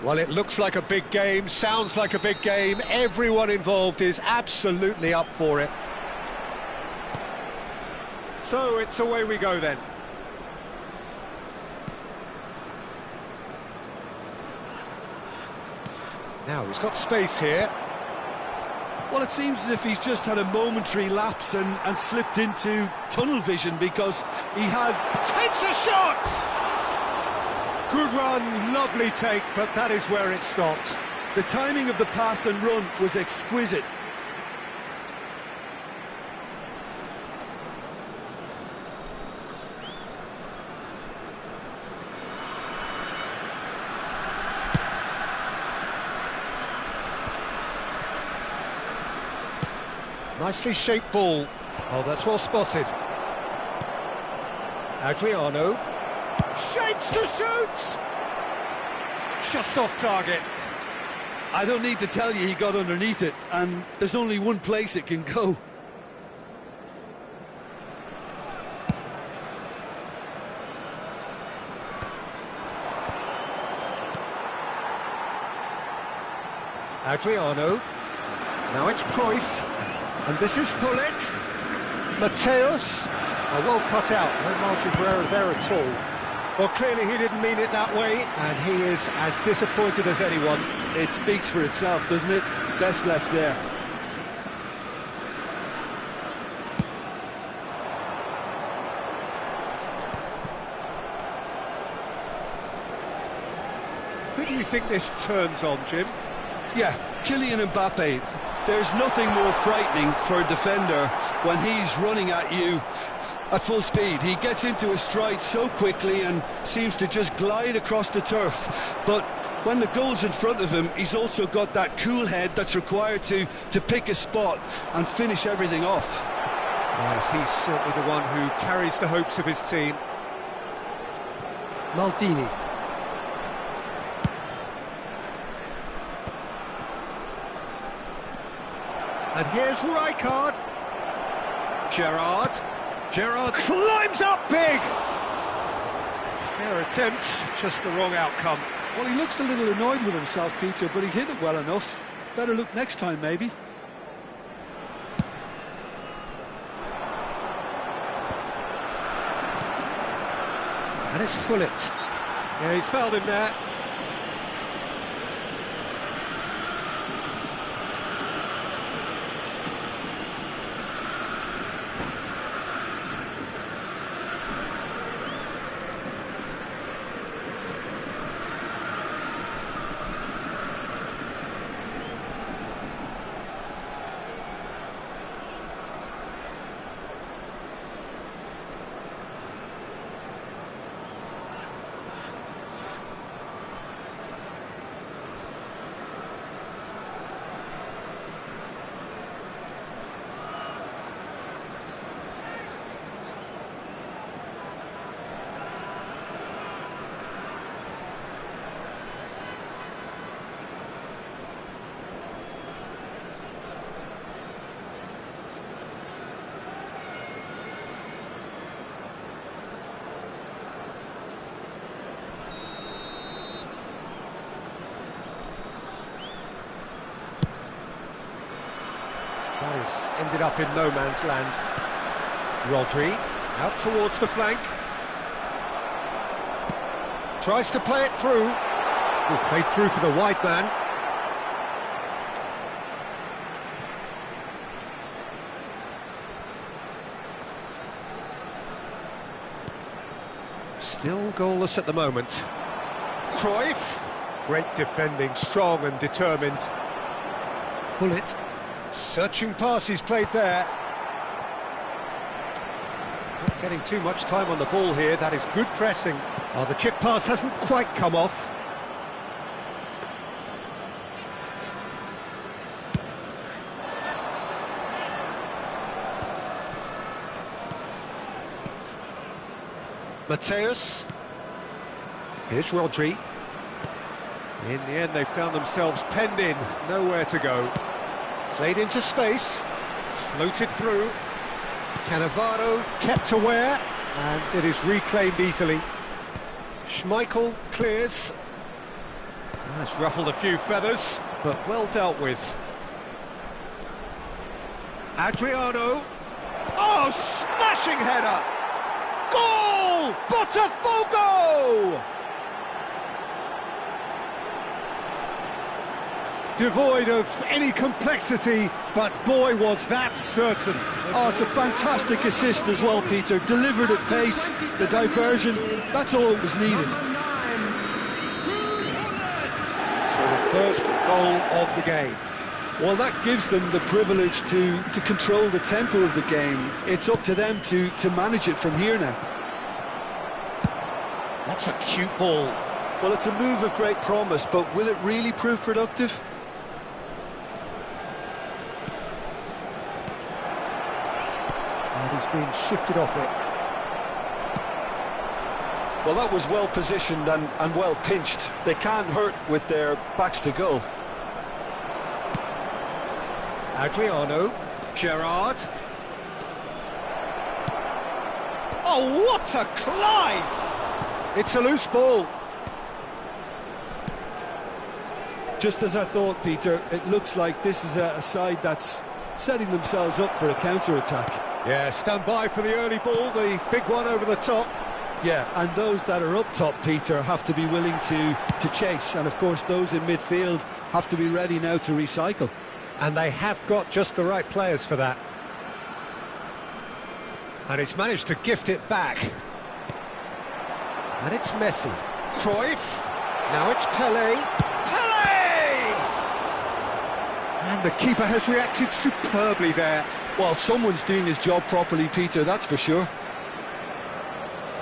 Well, it looks like a big game, sounds like a big game. Everyone involved is absolutely up for it. So it's away we go then. Now he's got space here. Well, it seems as if he's just had a momentary lapse and slipped into tunnel vision because he had... Takes a shot! Good run, lovely take, but that is where it stopped. The timing of the pass and run was exquisite. Nicely shaped ball. Oh, that's well spotted. Adriano. Shapes to shoot! Just off target. I don't need to tell you he got underneath it, and there's only one place it can go. Adriano. Now it's Cruyff. And this is Hullet. Mateus. Oh, well cut out. No margin for error there at all. Well, clearly he didn't mean it that way, and he is as disappointed as anyone. It speaks for itself, doesn't it? Best left there. Who do you think this turns on, Jim? Yeah, Kylian Mbappe. There's nothing more frightening for a defender when he's running at you at full speed. He gets into a stride so quickly and seems to just glide across the turf. But when the goal's in front of him, he's also got that cool head that's required to pick a spot and finish everything off. Yes, he's certainly the one who carries the hopes of his team. Maldini. And here's Rijkaard. Gerrard climbs up big! Fair attempt, just the wrong outcome. Well, he looks a little annoyed with himself, Peter, but he hit it well enough. Better look next time, maybe. And it's Hullet. Yeah, he's fouled him there. That has ended up in no man's land. Rodri, out towards the flank. Tries to play it through. Played through for the wide man. Still goalless at the moment. Cruyff. Great defending, strong and determined. Hullet. Searching pass he's played there. Not getting too much time on the ball here, that is good pressing. Oh, the chip pass hasn't quite come off. Mateus. Here's Rodri. In the end, they found themselves penned in, nowhere to go. Played into space, floated through. Cannavaro kept aware, and it is reclaimed easily. Schmeichel clears. That's ruffled a few feathers, but well dealt with. Adriano. Oh, smashing header! Goal! Botafogo! Devoid of any complexity, but boy was that certain. Oh, it's a fantastic assist as well, Peter. Delivered at pace, the diversion, that's all that was needed. So the first goal of the game. Well, that gives them the privilege to control the tempo of the game. It's up to them to manage it from here now. That's a cute ball. Well, it's a move of great promise, but will it really prove productive? And he's being shifted off it. Well, that was well positioned and well pinched. They can't hurt with their backs to goal. Adriano, Gerrard. Oh, what a climb! It's a loose ball. Just as I thought, Peter, it looks like this is a side that's setting themselves up for a counter-attack. Yeah, stand by for the early ball, the big one over the top. Yeah, and those that are up top, Peter, have to be willing to chase. And, of course, those in midfield have to be ready now to recycle. And they have got just the right players for that. And he's managed to gift it back. And it's Messi. Cruyff. Now it's Pelé. Pelé! And the keeper has reacted superbly there. Well, someone's doing his job properly, Peter, that's for sure.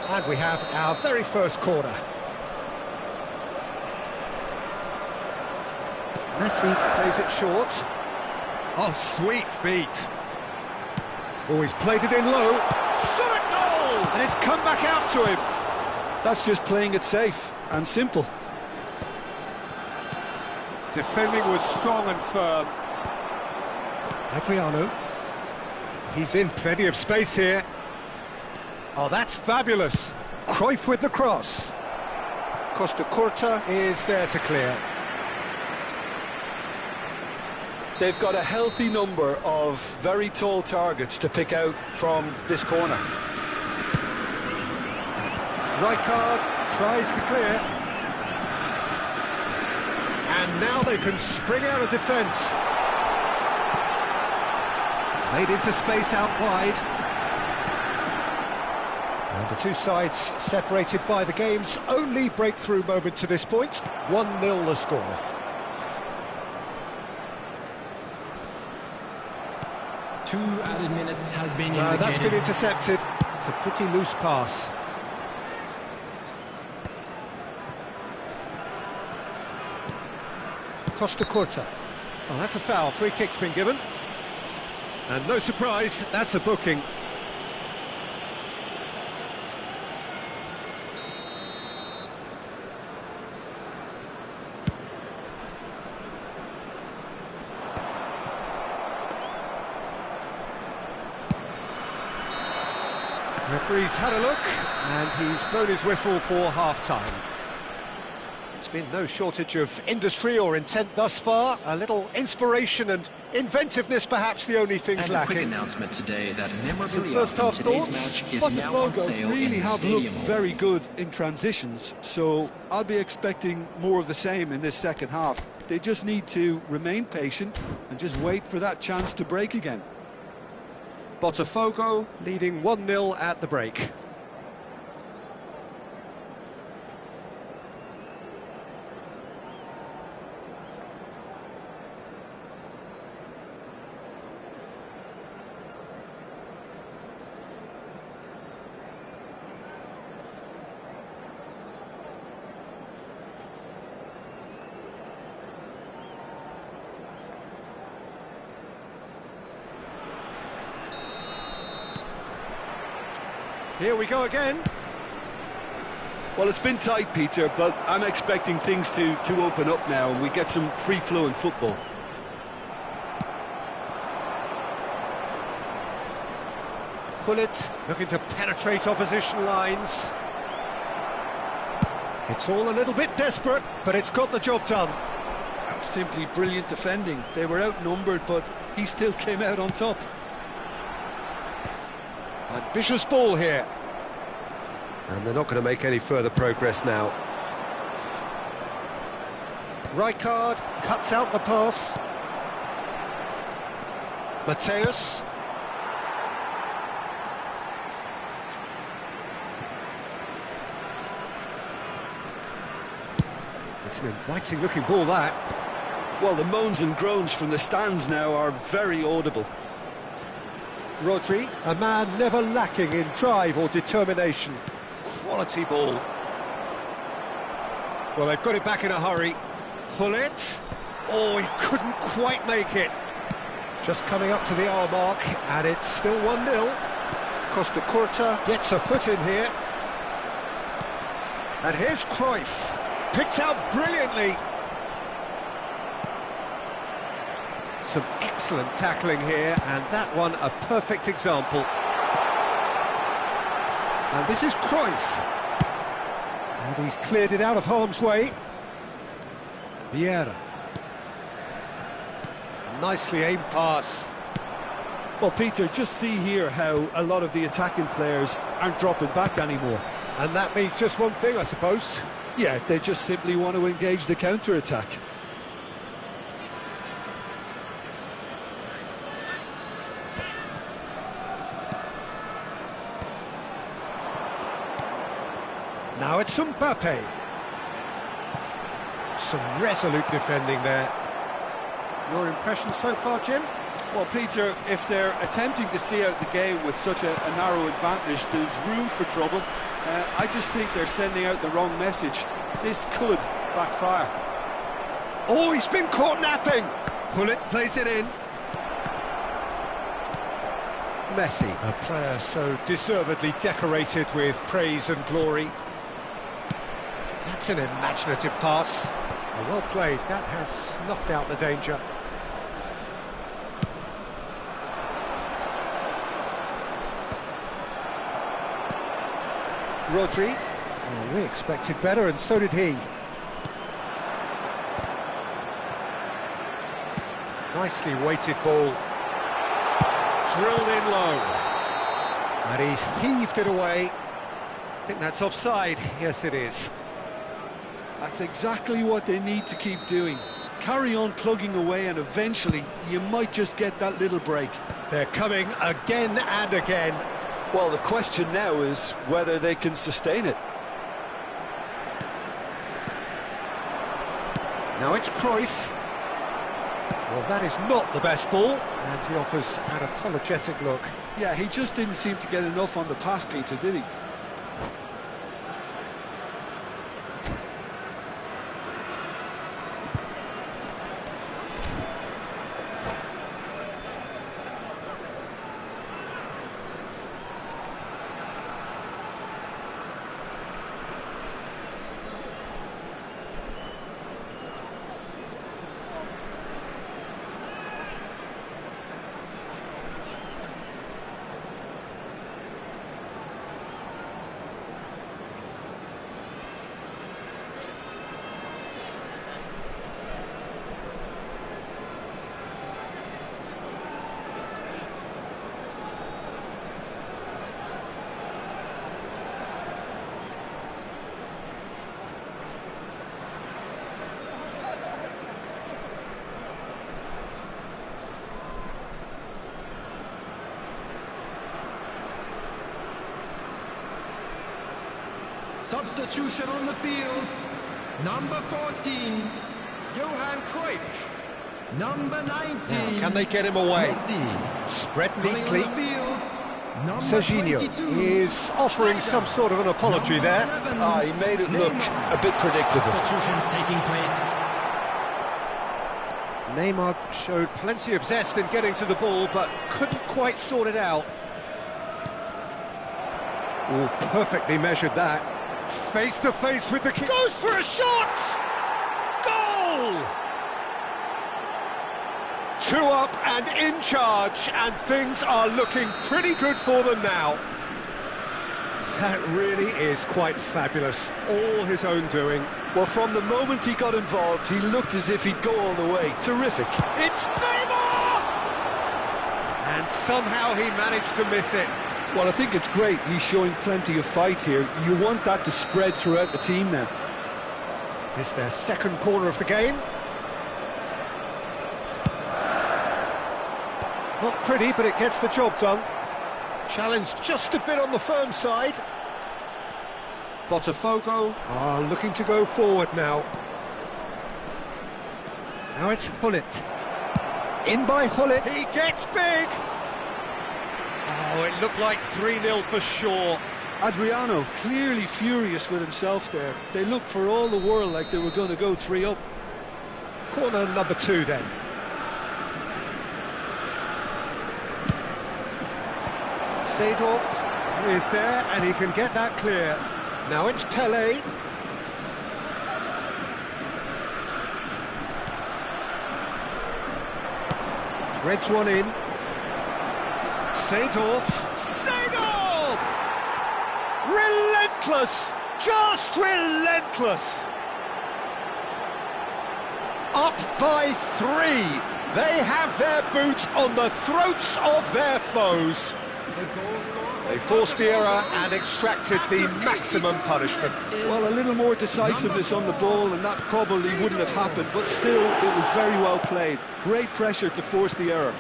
And we have our very first corner. Messi plays it short. Oh, sweet feet. Oh, he's played it in low. Shot a goal! And it's come back out to him. That's just playing it safe and simple. Defending was strong and firm. Adriano. He's in plenty of space here. Oh, that's fabulous. Cruyff with the cross. Costa Curta is there to clear. They've got a healthy number of very tall targets to pick out from this corner. Rijkaard tries to clear. And now they can spring out of defence. Played into space out wide. And the two sides separated by the game's only breakthrough moment to this point. 1-0 the score. Two added minutes has been indicated. That's been intercepted. It's a pretty loose pass. Costa Curta. Oh, that's a foul. Free kick's been given. And no surprise, that's a booking. Referee's had a look, and he's blown his whistle for half-time. It's been no shortage of industry or intent thus far. A little inspiration and inventiveness, perhaps the only things and lacking. A quick announcement today that Some first-half thoughts. Botafogo really have looked very good in transitions, so I'll be expecting more of the same in this second half. They just need to remain patient and just wait for that chance to break again. Botafogo leading 1-0 at the break. Here we go again. Well, it's been tight, Peter, but I'm expecting things to open up now and we get some free-flowing football. Gullit looking to penetrate opposition lines. It's all a little bit desperate, but it's got the job done. That's simply brilliant defending. They were outnumbered, but he still came out on top. Ambitious ball here. And they're not going to make any further progress now. Rijkaard cuts out the pass. Mateus. It's an inviting looking ball, that. Well, the moans and groans from the stands now are very audible. Rodri, a man never lacking in drive or determination. Quality ball. Well, they've got it back in a hurry. Hullet. Oh, he couldn't quite make it. Just coming up to the hour mark, and it's still 1-0. Costa Curta gets a foot in here. And here's Cruyff. Picked out brilliantly. Some excellent tackling here, and that one a perfect example. And this is Cruyff. And he's cleared it out of harm's way. Vieira. Nicely aimed pass. Well, Peter, just see here how a lot of the attacking players aren't dropping back anymore. And that means just one thing, I suppose. Yeah, they just simply want to engage the counter-attack. Now it's Mbappe. Some resolute defending there. Your impression so far, Jim? Well, Peter, if they're attempting to see out the game with such a narrow advantage, there's room for trouble. I just think they're sending out the wrong message. This could backfire. Oh, he's been caught napping. Hullet plays it in. Messi, a player so deservedly decorated with praise and glory. That's an imaginative pass. Well played, that has snuffed out the danger. Rodri. Well, we expected better, and so did he. Nicely weighted ball. Drilled in low. And he's heaved it away. I think that's offside. Yes, it is. That's exactly what they need to keep doing. Carry on plugging away, and eventually you might just get that little break. They're coming again and again. Well, the question now is whether they can sustain it. Now it's Cruyff. Well, that is not the best ball, and he offers an apologetic look. Yeah, he just didn't seem to get enough on the pass, Peter, did he? Substitution on the field. Number 14, Johan Cruyff. Number 19. Now, can they get him away? Messi. Spread Coming neatly. on the field, number Serginho 22, is offering some sort of an apology number there. 11, He made it look a bit predictable. Substitutions taking place. Neymar showed plenty of zest in getting to the ball, but couldn't quite sort it out. Oh, perfectly measured that. Face to face with the king. Goes for a shot! Goal! 2 up and in charge, and things are looking pretty good for them now. That really is quite fabulous. All his own doing. Well, from the moment he got involved, he looked as if he'd go all the way. Terrific. It's Neymar! And somehow he managed to miss it. Well, I think it's great. He's showing plenty of fight here. You want that to spread throughout the team now. It's their second corner of the game. Not pretty, but it gets the job done. Challenge just a bit on the firm side. Botafogo are looking to go forward now. Now it's Hullet. In by Hullet. He gets big! Oh, it looked like 3-0 for sure. Adriano clearly furious with himself there. They looked for all the world like they were going to go 3-up. Corner number 2 then. Seedorf is there and he can get that clear. Now it's Pele. Threads one in. Seedorf. Seedorf! Relentless! Just relentless! Up by 3. They have their boot on the throats of their foes. They forced the error and extracted the maximum punishment. Well, a little more decisiveness on the ball and that probably wouldn't have happened, but still, it was very well played. Great pressure to force the error.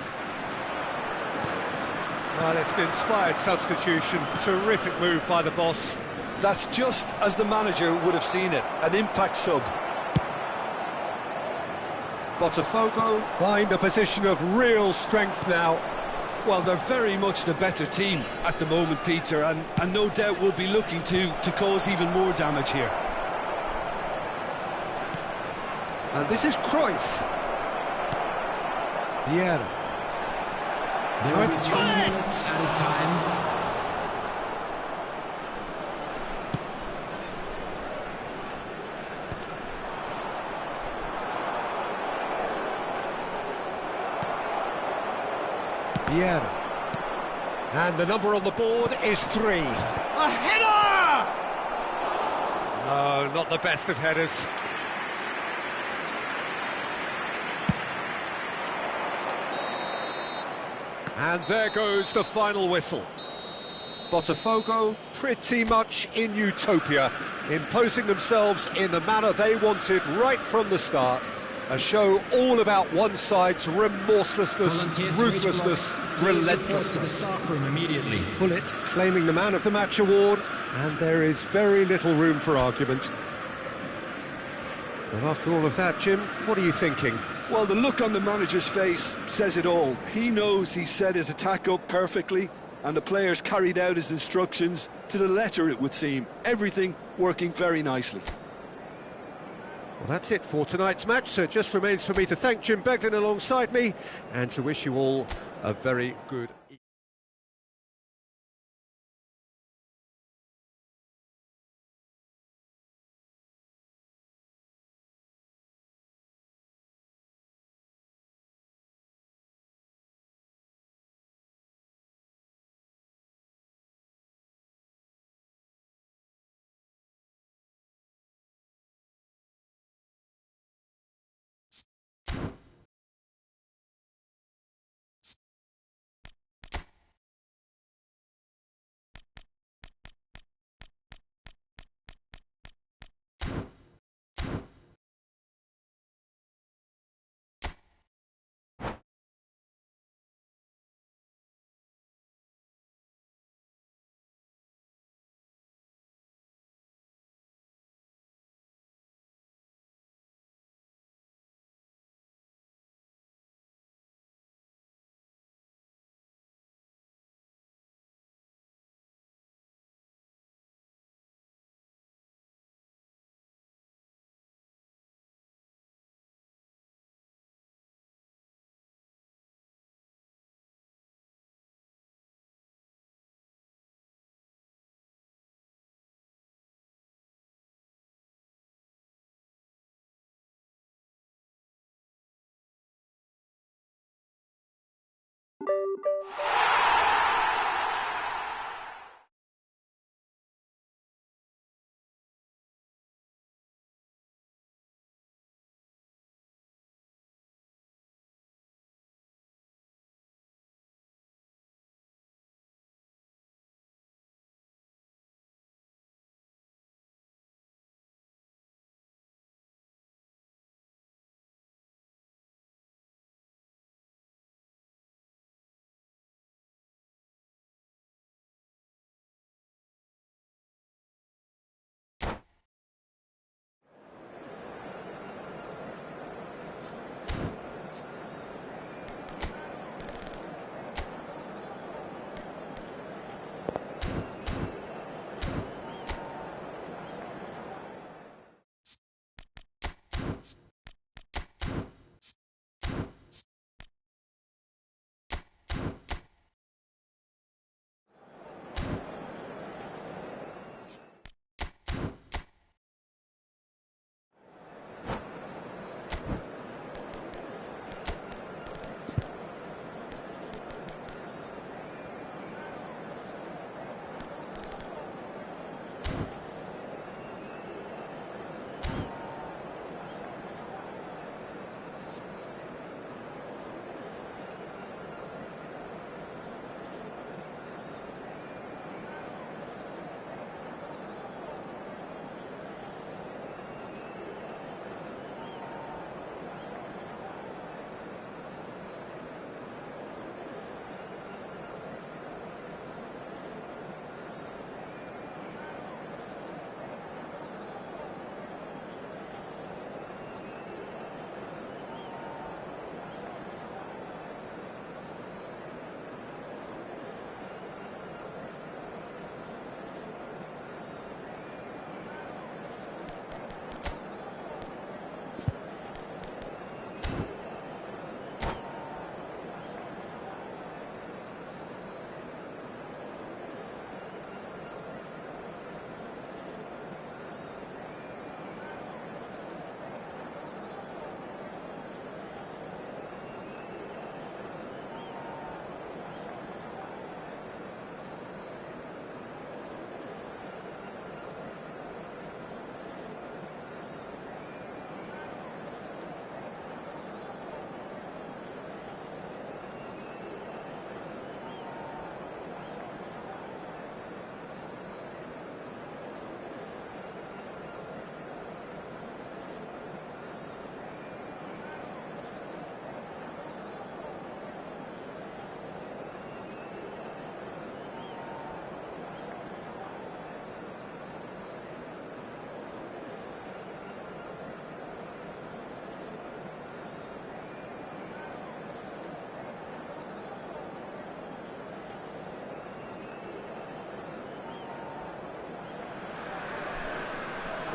Well, it's an inspired substitution. Terrific move by the boss. That's just as the manager would have seen it, an impact sub. Botafogo find a position of real strength now. Well, they're very much the better team at the moment, Peter, and no doubt will be looking to cause even more damage here. And this is Cruyff. Vieira. There is 2 minutes at a time. Vieira. And the number on the board is 3. A header! No, not the best of headers. And there goes the final whistle. Botafogo pretty much in utopia, imposing themselves in the manner they wanted right from the start. A show all about one side's remorselessness, ruthlessness, relentlessness. Hullet claiming the Man of the Match award, and there is very little room for argument. Well, after all of that, Jim, what are you thinking? Well, the look on the manager's face says it all. He knows he set his attack up perfectly, and the players carried out his instructions to the letter, it would seem. Everything working very nicely. Well, that's it for tonight's match, so it just remains for me to thank Jim Beglin alongside me and to wish you all a very good evening.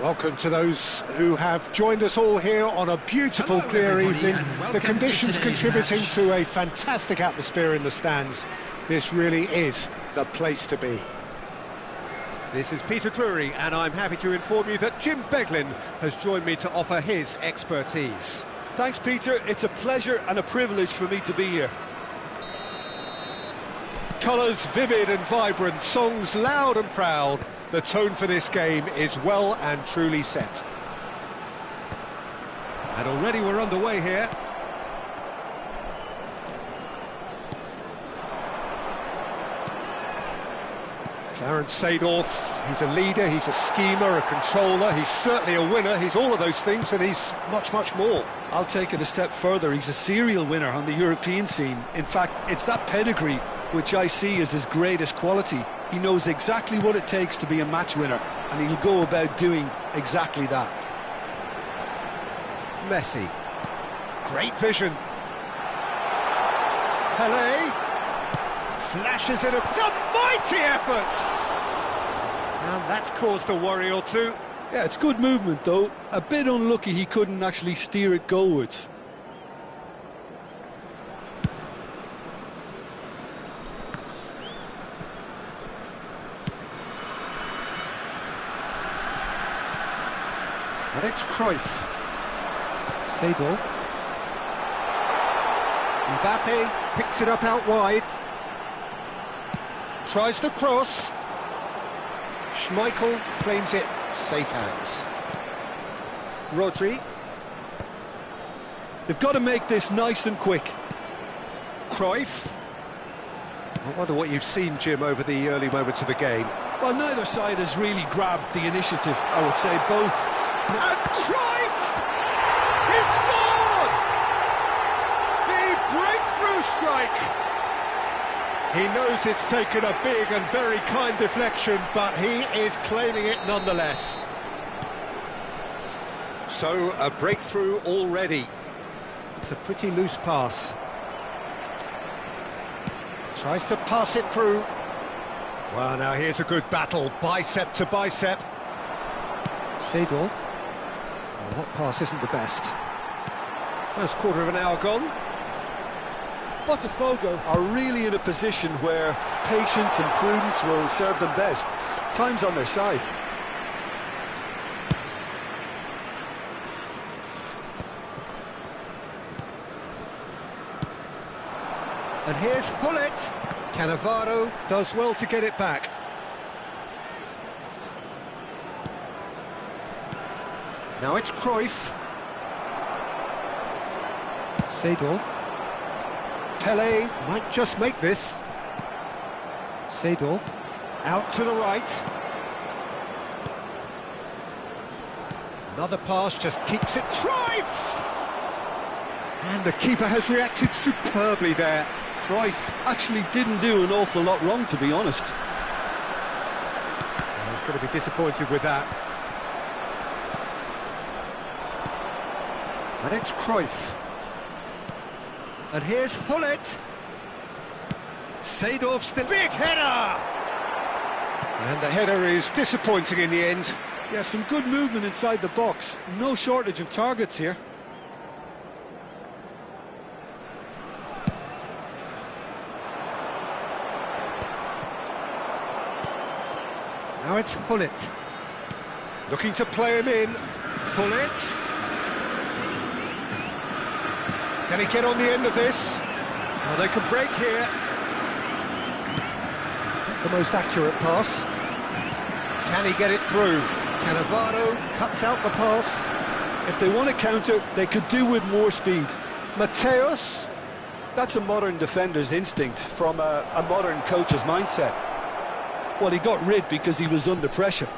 Welcome to those who have joined us all here on a beautiful, clear evening. The conditions contributing to a fantastic atmosphere in the stands. This really is the place to be. This is Peter Drury, and I'm happy to inform you that Jim Beglin has joined me to offer his expertise. Thanks, Peter. It's a pleasure and a privilege for me to be here. Colours vivid and vibrant, songs loud and proud. The tone for this game is well and truly set. And already we're underway here. Clarence Seedorf, he's a leader, he's a schemer, a controller, he's certainly a winner, he's all of those things, and he's much, much more. I'll take it a step further. He's a serial winner on the European scene. In fact, it's that pedigree which I see as his greatest quality. He knows exactly what it takes to be a match winner, and he'll go about doing exactly that. Messi. Great vision. Pelé. Flashes it up. It's a mighty effort! And that's caused a worry or two. Yeah, it's good movement, though. A bit unlucky he couldn't actually steer it goalwards. And it's Cruyff. Seedorf. Mbappe picks it up out wide. Tries to cross. Schmeichel claims it. Safe hands. Rodri. They've got to make this nice and quick. Cruyff. I wonder what you've seen, Jim, over the early moments of the game. Well, neither side has really grabbed the initiative, I would say. Both. And Cruyff! He's scored! The breakthrough strike! He knows it's taken a big and very kind deflection, but he is claiming it nonetheless. So, a breakthrough already. It's a pretty loose pass. Tries to pass it through. Well, now here's a good battle, bicep to bicep. Seedorf. Oh, that pass isn't the best. First quarter of an hour gone. Botafogo are really in a position where patience and prudence will serve them best. Time's on their side. And here's Hullet. Cannavaro does well to get it back. Now it's Cruyff. Seedorf. Pelé might just make this. Seedorf. Out to the right. Another pass just keeps it. Cruyff! And the keeper has reacted superbly there. Cruyff actually didn't do an awful lot wrong, to be honest. Well, he's going to be disappointed with that. And it's Cruyff. And here's Hullet. Seedorf still. Big header! And the header is disappointing in the end. Yeah, some good movement inside the box. No shortage of targets here. Now it's Hullet. Looking to play him in. Hullet. Can he get on the end of this? Well, they can break here. The most accurate pass. Can he get it through? Cannavaro cuts out the pass. If they want to counter, they could do with more speed. Mateus. That's a modern defender's instinct from a modern coach's mindset. Well, he got rid because he was under pressure.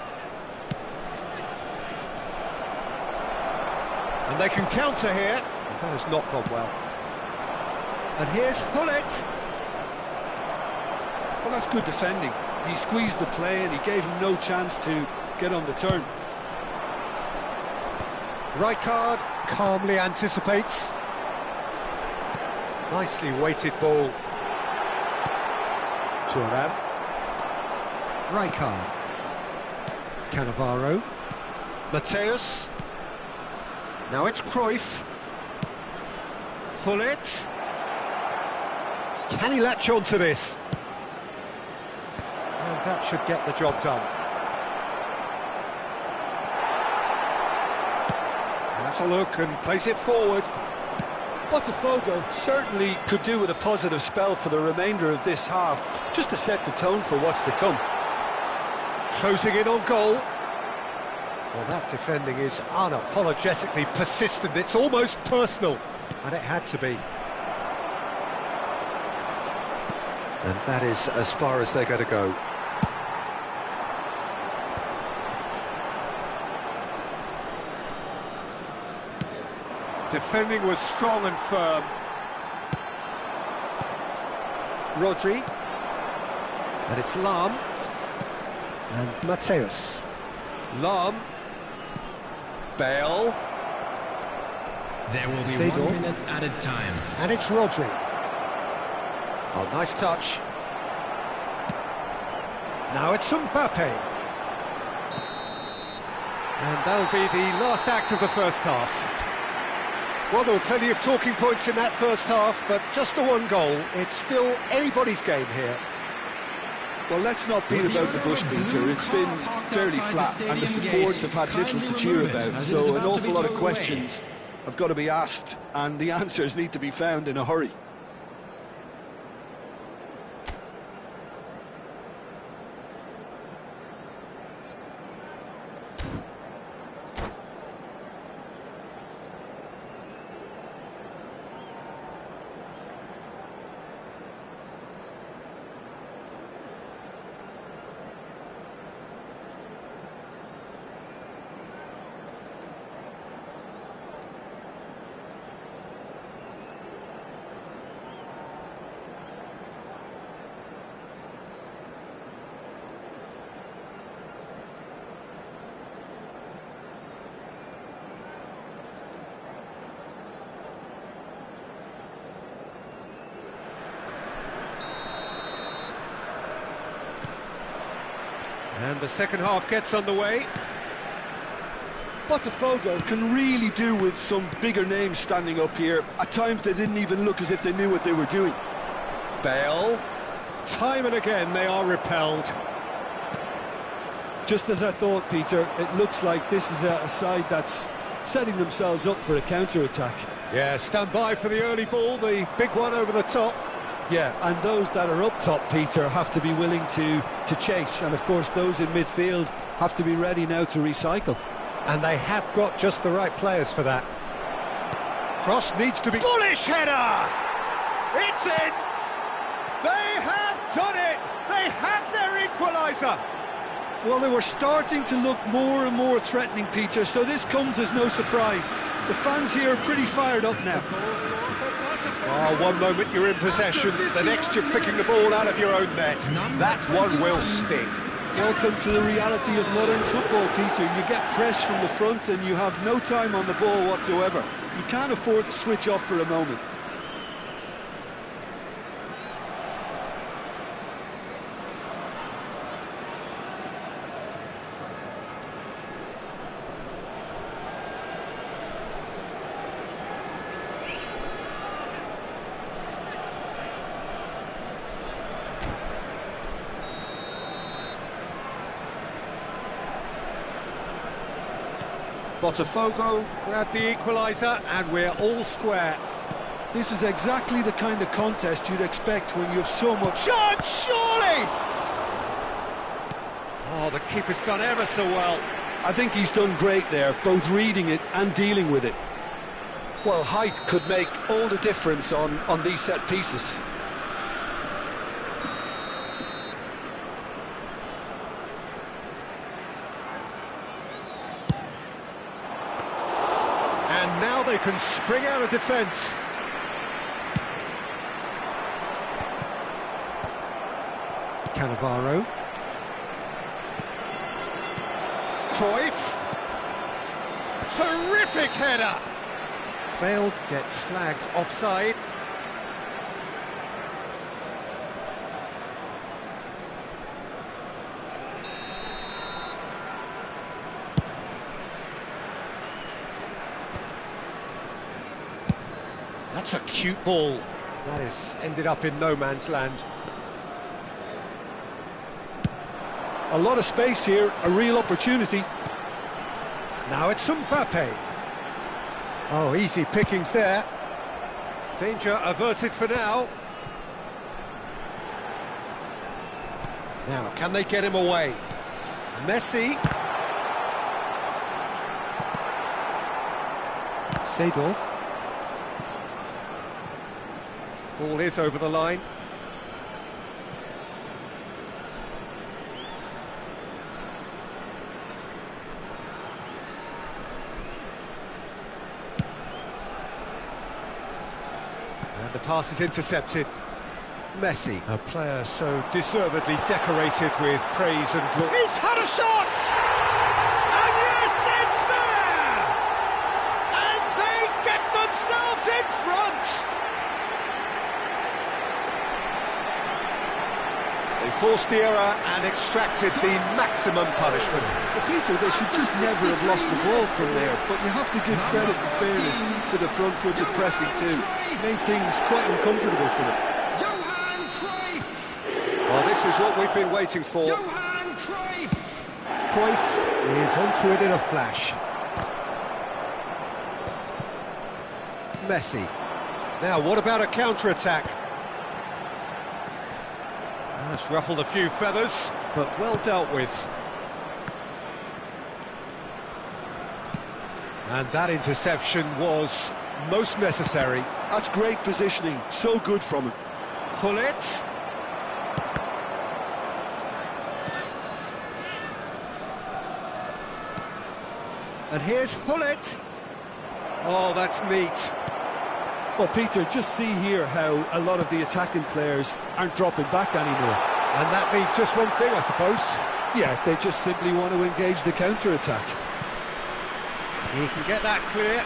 And they can counter here. That has not gone well. And here's Hullet. Well, that's good defending. He squeezed the play and he gave him no chance to get on the turn. Rijkaard calmly anticipates. Nicely weighted ball. Thuram. Rijkaard. Cannavaro. Mateus. Now it's Cruyff. Hullet. Can he latch on to this? And that should get the job done. That's a look and plays it forward. Botafogo certainly could do with a positive spell for the remainder of this half, just to set the tone for what's to come. Closing in on goal. Well, that defending is unapologetically persistent. It's almost personal, and it had to be. And that is as far as they're going to go. Defending was strong and firm. Rodri. And it's Lam. And Mateus. Lam. Bale. There will be Seedorf. 1 minute added time. And it's Rodri. Oh, nice touch. Now it's Mbappe. And that'll be the last act of the first half. Well, there were plenty of talking points in that first half, but just the one goal. It's still anybody's game here. Well, let's not beat about the bush, Peter. It's been fairly flat, and the support have had little to cheer about, so an awful lot of questions have got to be asked, and the answers need to be found in a hurry. And the second half gets underway. Botafogo can really do with some bigger names standing up here. At times they didn't even look as if they knew what they were doing. Bale. Time and again they are repelled. Just as I thought, Peter, it looks like this is a side that's setting themselves up for a counter-attack. Yeah, stand by for the early ball, the big one over the top. Yeah, and those that are up top, Peter, have to be willing to chase. And, of course, those in midfield have to be ready now to recycle. And they have got just the right players for that. Cross needs to be... Bullish header! It's in! They have done it! They have their equaliser! Well, they were starting to look more and more threatening, Peter, so this comes as no surprise. The fans here are pretty fired up now. Oh, one moment you're in possession, the next you're picking the ball out of your own net. That one will sting. Welcome to the reality of modern football, Peter. You get press from the front and you have no time on the ball whatsoever. You can't afford to switch off for a moment. Botafogo grab the equaliser and we're all square. This is exactly the kind of contest you'd expect when you have so much... Shot, surely! Oh, the keeper's done ever so well. I think he's done great there, both reading it and dealing with it. Well, height could make all the difference on these set pieces. And now they can spring out of defence. Cannavaro. Cruyff. Terrific header. Bale gets flagged offside. That's a cute ball. That is ended up in no man's land. A lot of space here, a real opportunity. Now it's Mbappe. Oh, easy pickings there. Danger averted for now. Now, can they get him away? Messi. Seedorf. Ball is over the line. And the pass is intercepted. Messi, a player so deservedly decorated with praise and glory. He's had a shot! And yes, it's there! And they get themselves in front! They forced the error and extracted the maximum punishment. But Peter, they should just never have lost the ball from there, but you have to give credit and fairness to the front-footed pressing too. Made things quite uncomfortable for them. Well, this is what we've been waiting for. Cruyff is onto it in a flash. Messi. Now, what about a counter-attack? That's ruffled a few feathers, but well dealt with. And that interception was most necessary. That's great positioning, so good from him. Hullet. And here's Hullet. Oh, that's neat. Well, Peter, just see here how a lot of the attacking players aren't dropping back anymore. And that means just one thing, I suppose. Yeah, they just simply want to engage the counter-attack. He can get that clear.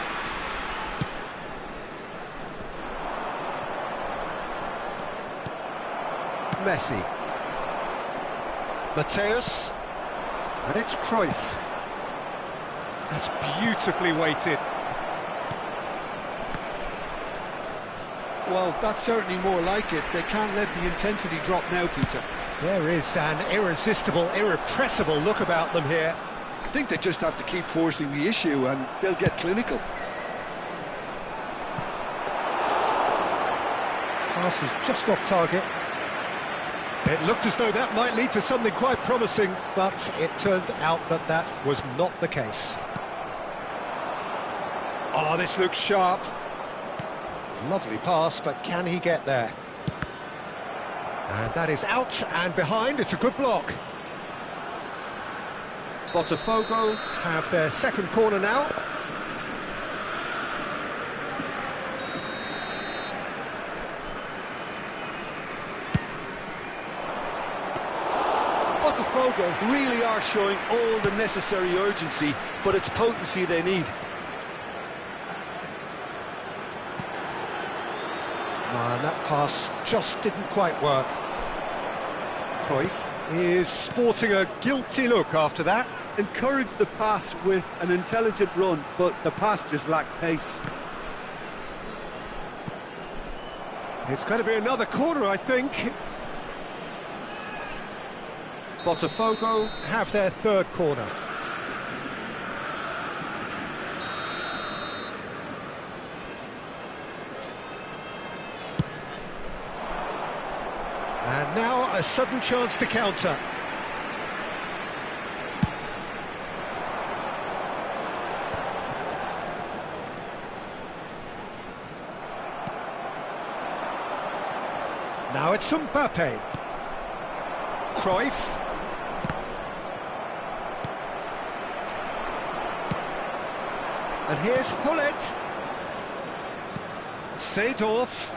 Messi. Mateus. And it's Cruyff. That's beautifully weighted. Well, that's certainly more like it. They can't let the intensity drop now, Peter. There is an irresistible, irrepressible look about them here. I think they just have to keep forcing the issue and they'll get clinical. Pass is just off target. It looked as though that might lead to something quite promising, but it turned out that that was not the case. Oh, this looks sharp. Lovely pass, but can he get there? And that is out and behind. It's a good block. Botafogo have their second corner now. Botafogo really are showing all the necessary urgency, but it's potency they need. And that pass just didn't quite work. Cruyff is sporting a guilty look after that. Encouraged the pass with an intelligent run, but the pass just lacked pace. It's going to be another corner, I think. Botafogo have their third corner. And now a sudden chance to counter. Now it's Mbappe. Cruyff. And here's Hullet. Seedorf.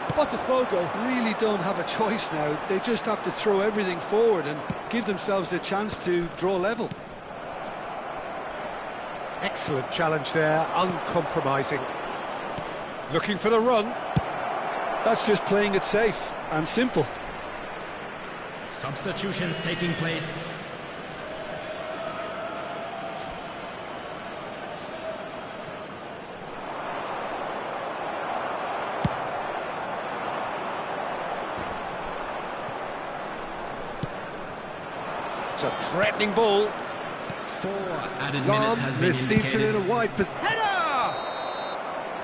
Botafogo really don't have a choice now. They just have to throw everything forward and give themselves a chance to draw level. Excellent challenge there, uncompromising. Looking for the run. That's just playing it safe and simple. Substitutions taking place. It's a threatening ball. 4 added minutes has Lam been receives it indicated. in a wide position. Header!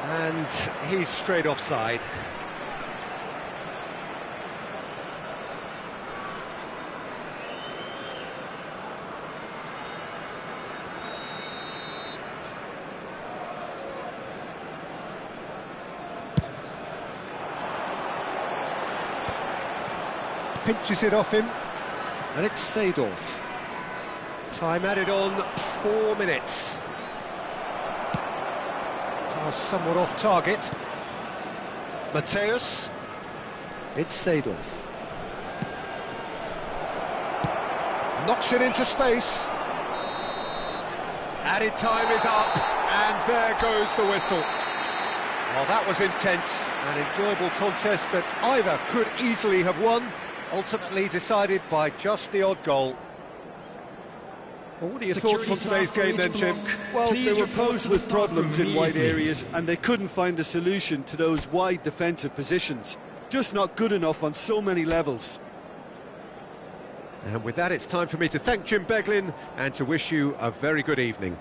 And he's straight offside. Pinches it off him, and it's Seedorf. Time added on, 4 minutes. Pass somewhat off target. Mateus. It's Seedorf. Knocks it into space. Added time is up, and there goes the whistle. Well, that was intense, an enjoyable contest that either could easily have won, ultimately decided by just the odd goal. Well, what are your thoughts on today's game then, Jim? Well, they were posed with problems in wide areas and they couldn't find a solution to those wide defensive positions. Just not good enough on so many levels. And with that, it's time for me to thank Jim Beglin and to wish you a very good evening.